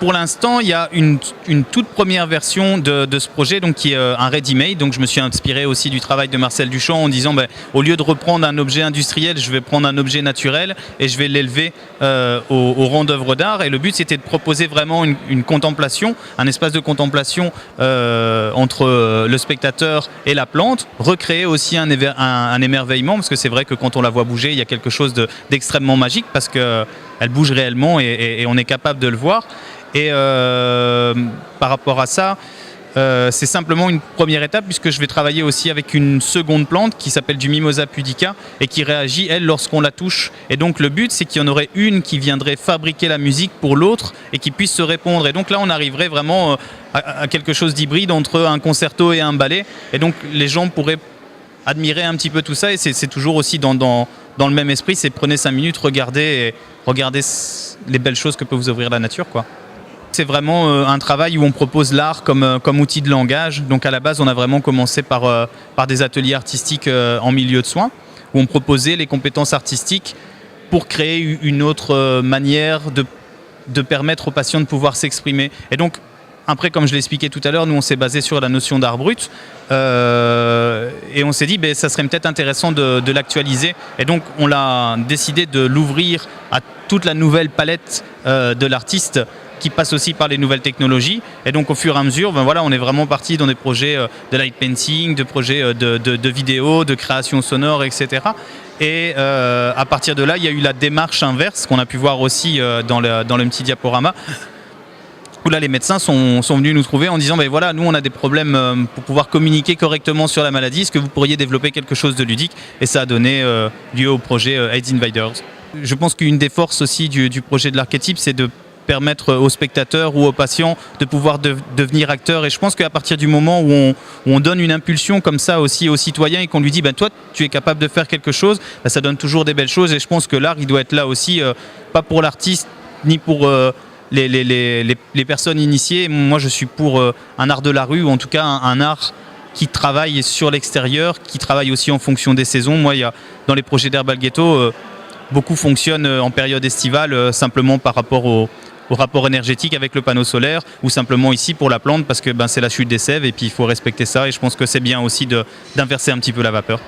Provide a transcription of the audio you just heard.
pour l'instant, il y a une toute première version de ce projet, donc qui est un ready-made. Donc je me suis inspiré aussi du travail de Marcel Duchamp en disant, au lieu de reprendre un objet industriel, je vais prendre un objet naturel et je vais l'élever au rang d'œuvre d'art. Et le but, c'était de proposer vraiment une contemplation, un espace de contemplation entre le spectateur et la plante, recréer aussi un émerveillement, parce que c'est vrai que quand on la voit bouger, il y a quelque chose d'extrêmement magique, parce qu'elle bouge réellement et on est capable de le voir. Et par rapport à ça, c'est simplement une première étape, puisque je vais travailler aussi avec une seconde plante qui s'appelle du Mimosa pudica et qui réagit, elle, lorsqu'on la touche. Et donc le but, c'est qu'il y en aurait une qui viendrait fabriquer la musique pour l'autre et qui puisse se répondre. Et donc là, on arriverait vraiment à quelque chose d'hybride entre un concerto et un ballet. Et donc les gens pourraient admirer un petit peu tout ça. Et c'est toujours aussi dans le même esprit, c'est prenez 5 minutes, regardez les belles choses que peut vous offrir la nature, quoi. C'est vraiment un travail où on propose l'art comme outil de langage. Donc à la base, on a vraiment commencé par des ateliers artistiques en milieu de soins, où on proposait les compétences artistiques pour créer une autre manière de permettre aux patients de pouvoir s'exprimer. Et donc, après, comme je l'ai expliqué tout à l'heure, nous on s'est basé sur la notion d'art brut et on s'est dit ça serait peut-être intéressant de l'actualiser. Et donc on a décidé de l'ouvrir à toute la nouvelle palette de l'artiste, qui passe aussi par les nouvelles technologies. Et donc au fur et à mesure, on est vraiment parti dans des projets de light painting, de projets de vidéo, de création sonore, etc. Et à partir de là, il y a eu la démarche inverse qu'on a pu voir aussi dans le petit diaporama, où là les médecins sont venus nous trouver en disant nous on a des problèmes pour pouvoir communiquer correctement sur la maladie, est-ce que vous pourriez développer quelque chose de ludique? Et ça a donné lieu au projet AIDS Invaders. Je pense qu'une des forces aussi du projet de l'archétype, c'est de permettre aux spectateurs ou aux patients de pouvoir devenir acteurs. Et je pense qu'à partir du moment où on donne une impulsion comme ça aussi aux citoyens et qu'on lui dit toi tu es capable de faire quelque chose, ça donne toujours des belles choses. Et je pense que l'art, il doit être là aussi, pas pour l'artiste ni pour les personnes initiées. Moi je suis pour un art de la rue, ou en tout cas un art qui travaille sur l'extérieur, qui travaille aussi en fonction des saisons. Moi, dans les projets d'Herbal Ghetto, beaucoup fonctionnent en période estivale, simplement par rapport au rapport énergétique avec le panneau solaire, ou simplement ici pour la plante parce que c'est la chute des sèves et puis il faut respecter ça. Et je pense que c'est bien aussi d'inverser un petit peu la vapeur.